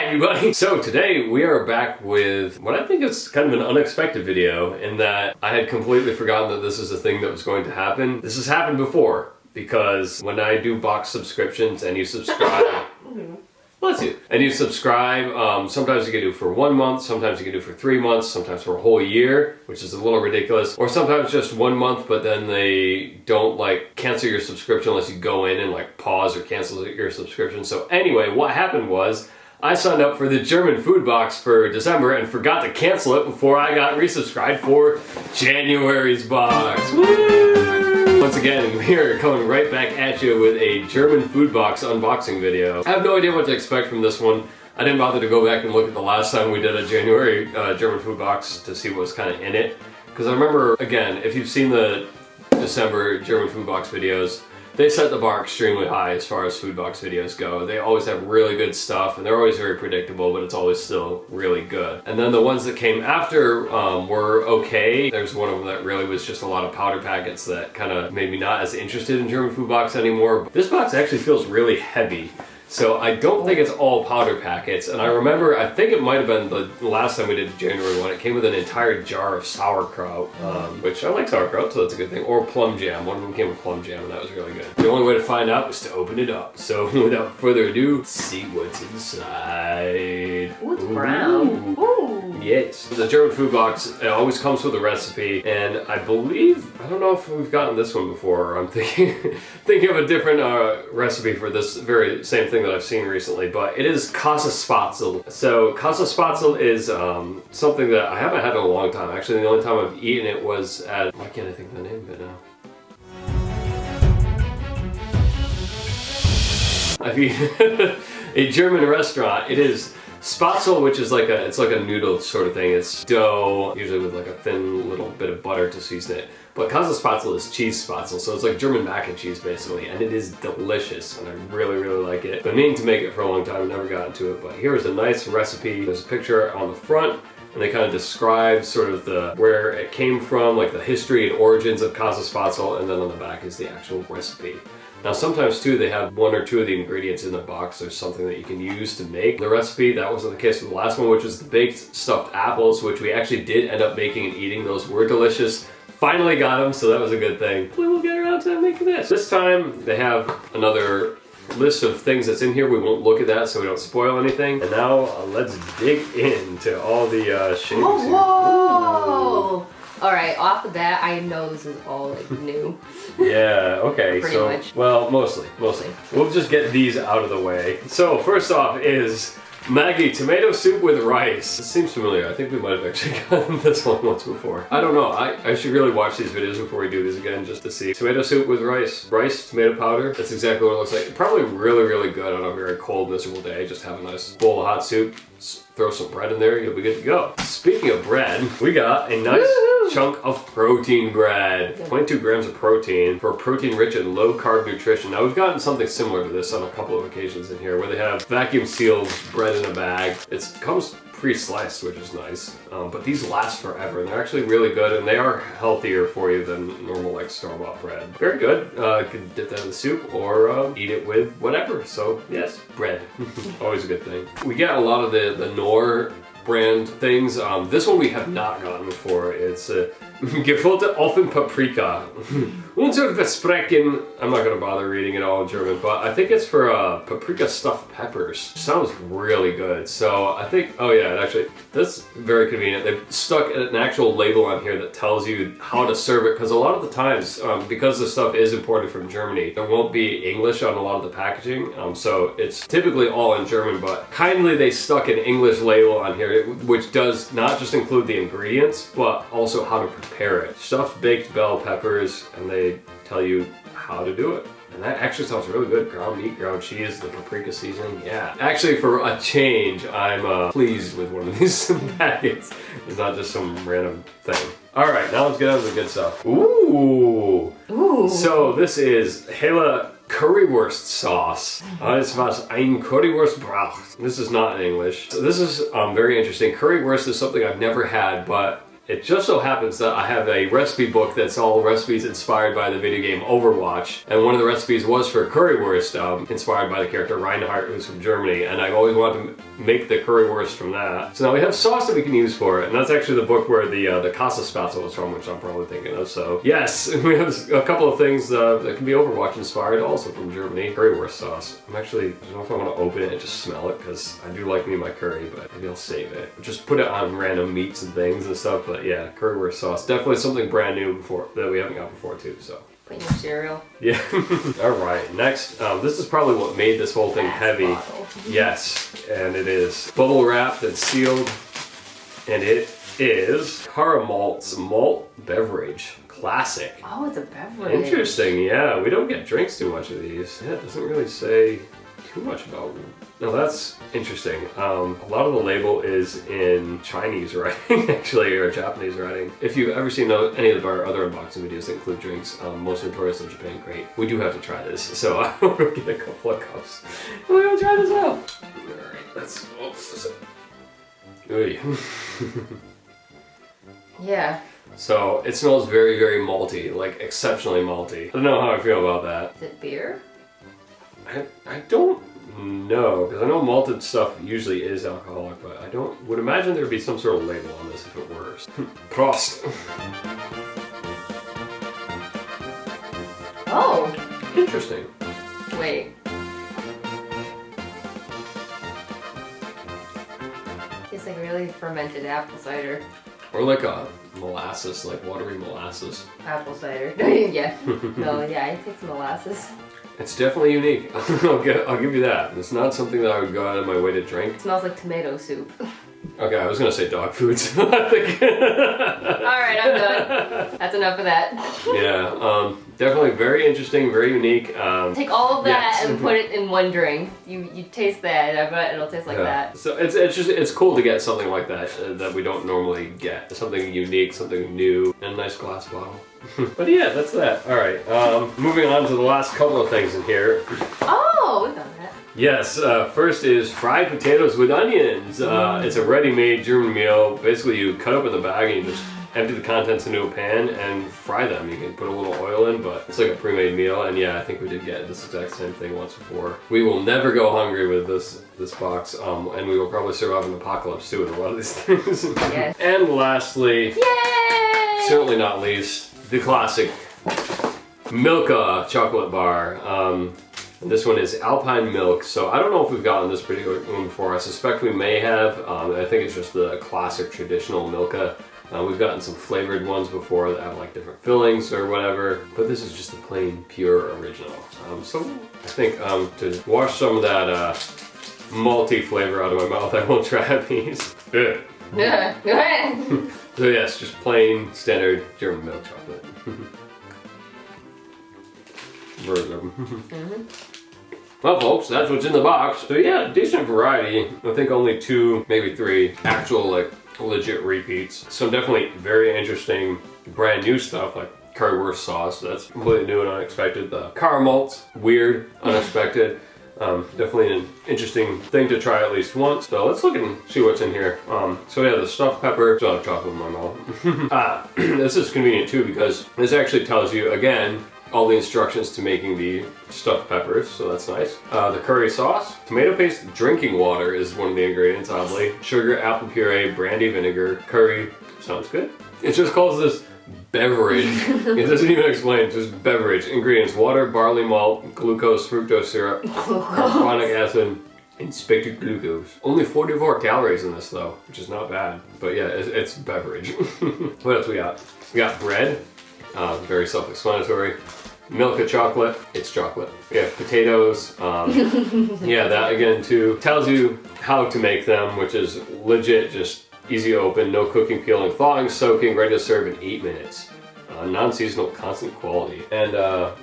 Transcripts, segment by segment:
Wacky buddy! So today we are back with what I think is kind of an unexpected video in that I had completely forgotten that this is a thing that was going to happen. This has happened before because when I do box subscriptions and you subscribe... Bless you. And you subscribe, sometimes you can do for 1 month, sometimes you can do for 3 months, sometimes for a whole year, which is a little ridiculous. Or sometimes just 1 month, but then they don't like cancel your subscription unless you go in and like pause or cancel your subscription. So anyway, what happened was I signed up for the German food box for December and forgot to cancel it before I got resubscribed for January's box. Woo! Once again, we are coming right back at you with a German food box unboxing video. I have no idea what to expect from this one. I didn't bother to go back and look at the last time we did a January German food box to see what was kind of in it. Because I remember, again, if you've seen the December German food box videos, they set the bar extremely high as far as food box videos go. They always have really good stuff and they're always very predictable, but it's always still really good. And then the ones that came after were okay. There's one of them that really was just a lot of powder packets that kind of made me not as interested in German food box anymore. But this box actually feels really heavy. So I don't think it's all powder packets, and I remember, I think it might have been the last time we did the January one, it came with an entire jar of sauerkraut, which I like sauerkraut, so that's a good thing, or plum jam. One of them came with plum jam, and that was really good. The only way to find out was to open it up. So without further ado, see what's inside. Ooh, it's brown. Ooh. Yes. The German food box, it always comes with a recipe, and I believe, I don't know if we've gotten this one before, or I'm thinking of a different recipe for this very same thing that I've seen recently, but it is Käsespatzel. So Käsespatzel is something that I haven't had in a long time. Actually, the only time I've eaten it was at, why can't I think of the name of it now? I've eaten a German restaurant. It is Spatzel, which is like it's like a noodle sort of thing. It's dough, usually with like a thin little bit of butter to season it. But Käsespatzel is cheese spatzel, so it's like German mac and cheese basically, and it is delicious, and I really, really like it. Been meaning to make it for a long time, never got into it, but here's a nice recipe. There's a picture on the front, and they kind of describe sort of where it came from, like the history and origins of Käsespatzel, and then on the back is the actual recipe. Now sometimes too they have 1 or 2 of the ingredients in the box. There's something that you can use to make the recipe. That wasn't the case with the last one, which was the baked stuffed apples, which we actually did end up making and eating. Those were delicious. Finally got them, so that was a good thing. We will get around to making this. This time they have another list of things that's in here. We won't look at that so we don't spoil anything. And now let's dig into all the shapes. Whoa! All right, off the bat, I know this is all like new. Yeah, okay, Pretty so, much. well, mostly. We'll just get these out of the way. So, first off is Maggi tomato soup with rice. It seems familiar. I think we might have actually gotten this one once before. I don't know. I should really watch these videos before we do these again just to see. Tomato soup with rice. Rice, tomato powder. That's exactly what it looks like. Probably really, really good on a very cold, miserable day. Just have a nice bowl of hot soup. Throw some bread in there, you'll be good to go. Speaking of bread, we got a nice chunk of protein bread. 22 grams of protein for protein-rich and low-carb nutrition. Now we've gotten something similar to this on a couple of occasions in here where they have vacuum-sealed bread in a bag. It comes pre-sliced, which is nice, but these last forever and they're actually really good and they are healthier for you than normal like store-bought bread. Very good. You can dip that in the soup or eat it with whatever. So yes, bread. Always a good thing. We get a lot of the Knorr brand things. This one we have not gotten before. It's Gefüllte offen Paprika. Unser Versprechen. I'm not going to bother reading it all in German, but I think it's for paprika stuffed peppers. Sounds really good. So I think, oh yeah, actually, that's very convenient. They've stuck an actual label on here that tells you how to serve it, because a lot of the times, because this stuff is imported from Germany, there won't be English on a lot of the packaging. So it's typically all in German, but kindly they stuck an English label on here, which does not just include the ingredients, but also how to prepare it. Stuffed baked bell peppers, and they tell you how to do it. And that actually sounds really good. Ground meat, ground cheese, the paprika seasoning, yeah. Actually, for a change, I'm pleased with one of these packets. It's not just some random thing. All right, now let's get on to the good stuff. Ooh. Ooh. So this is Hele Currywurst sauce. It's was ein Currywurstbrauch. This is not in English. So this is very interesting. Currywurst is something I've never had, but It just so happens that I have a recipe book that's all recipes inspired by the video game Overwatch, and one of the recipes was for currywurst, inspired by the character Reinhardt, who's from Germany, and I've always wanted to make the currywurst from that. So now we have sauce that we can use for it, and that's actually the book where the Casa Spatzel was from, which I'm probably thinking of. So yes, we have a couple of things that can be Overwatch inspired, also from Germany. Currywurst sauce. I don't know if I want to open it and just smell it, because I do like me my curry, but maybe I'll save it. Just put it on random meats and things and stuff, but yeah, currywurst sauce. Definitely something brand new that we haven't got before too, so. Put in your cereal. Yeah. All right, next, this is probably what made this whole thing heavy. Bottle. Yes, and it is bubble wrapped and sealed, and it is Caramalt's malt beverage. Classic. Oh, it's a beverage. Interesting, yeah. We don't get drinks too much of these. Yeah, it doesn't really say too much about them. Now that's interesting. A lot of the label is in Chinese writing, actually, or Japanese writing. If you've ever seen any of our other unboxing videos that include drinks, most notorious in Japan, great. We do have to try this, so I'll go get a couple of cups. And we're gonna try this out. Alright, let's. Yeah. So it smells very, very malty, like exceptionally malty. I don't know how I feel about that. Is it beer? I don't know, because I know malted stuff usually is alcoholic, but I would imagine there'd be some sort of label on this if it were. Prost. Oh. Interesting. Wait. Tastes like really fermented apple cider. Or like a molasses, like watery molasses. Apple cider. Yeah. No, yeah, I taste molasses. It's definitely unique. I'll give you that. It's not something that I would go out of my way to drink. It smells like tomato soup. Okay, I was gonna say dog foods. I think. Alright, I'm done. That's enough of that. Yeah, definitely very interesting, very unique. Take all of that yes. and put it in one drink. You taste that, and I bet it'll taste like that. So it's cool to get something like that that we don't normally get. Something unique, something new, and a nice glass bottle. But yeah, that's that. All right, moving on to the last couple of things in here. Oh, we got that. Yes, first is fried potatoes with onions. It's a ready-made German meal. Basically, you cut open the bag and you just empty the contents into a pan and fry them. You can put a little oil in, but it's like a pre-made meal. And yeah, I think we did get this exact same thing once before. We will never go hungry with this box, and we will probably survive an apocalypse too with a lot of these things. Yes. And lastly, Yay! certainly not least, the classic Milka chocolate bar. And this one is Alpine Milk, so I don't know if we've gotten this particular one before. I suspect we may have. I think it's just the classic traditional Milka. We've gotten some flavored ones before that have like different fillings or whatever, but this is just a plain, pure original. So I think to wash some of that malty flavor out of my mouth, I will try these. So yes, just plain, standard German milk chocolate. Well folks, that's what's in the box. So yeah, decent variety. I think only 2, maybe 3 actual like legit repeats. Some definitely very interesting brand new stuff like currywurst sauce. That's completely new and unexpected. The caramels, weird, unexpected. Definitely an interesting thing to try at least once. So let's look and see what's in here. So yeah, the stuffed pepper. Still have chocolate in my mouth. This is convenient too because this actually tells you, again, all the instructions to making the stuffed peppers, so that's nice. The curry sauce, tomato paste, drinking water is one of the ingredients, oddly. Sugar, apple puree, brandy vinegar, curry. Sounds good. It just calls this beverage. It doesn't even explain, it's just beverage. Ingredients: water, barley malt, glucose, fructose syrup, carbonic acid, and spectic glucose. Only 44 calories in this though, which is not bad. But yeah, it's beverage. What else we got? We got bread. Very self-explanatory. Milka chocolate, it's chocolate. We have potatoes. Yeah, that again too. Tells you how to make them, which is legit, just easy to open, no cooking, peeling, thawing, soaking, ready to serve in 8 minutes. Non-seasonal, constant quality. And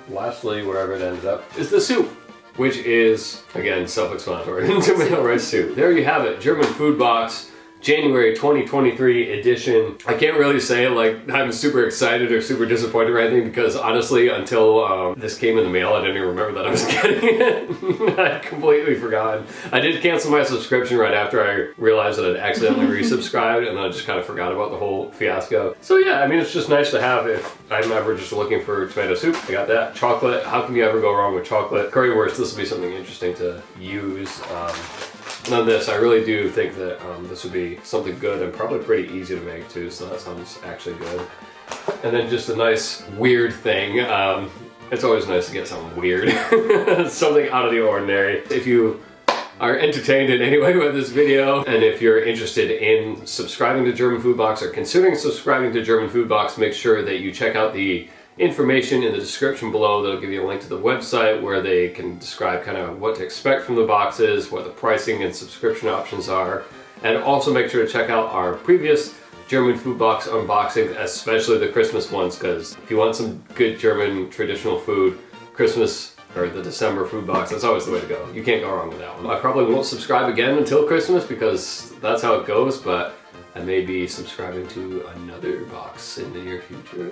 lastly, wherever it ends up, is the soup, which is, again, self-explanatory. Tomato rice soup. There you have it, German food box. January 2023 edition. I can't really say like I'm super excited or super disappointed or anything because honestly until this came in the mail I didn't even remember that I was getting it. I'd completely forgotten. I did cancel my subscription right after I realized that I'd accidentally resubscribed, and then I just kind of forgot about the whole fiasco. So yeah, I mean it's just nice to have if I'm ever just looking for tomato soup. I got that. Chocolate, how can you ever go wrong with chocolate? Currywurst, this will be something interesting to use. And on this, I really do think that this would be something good and probably pretty easy to make too, so that sounds actually good. And then just a nice weird thing. It's always nice to get something weird. Something out of the ordinary. If you are entertained in any way by this video, and if you're interested in subscribing to German Food Box or considering subscribing to German Food Box, make sure that you check out the information in the description below. That'll give you a link to the website where they can describe kind of what to expect from the boxes, what the pricing and subscription options are, and also make sure to check out our previous German Food Box unboxings, especially the Christmas ones, because if you want some good German traditional food, Christmas or the December food box, that's always the way to go. You can't go wrong with that one. I probably won't subscribe again until Christmas because that's how it goes, but I may be subscribing to another box in the near future.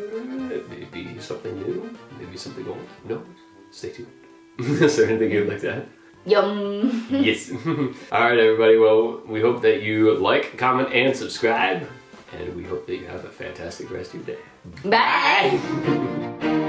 It may be something new, maybe something old. No, stay tuned. Is there anything you'd like to add? Yum. Yes. Alright everybody, well, we hope that you like, comment, and subscribe. And we hope that you have a fantastic rest of your day. Bye.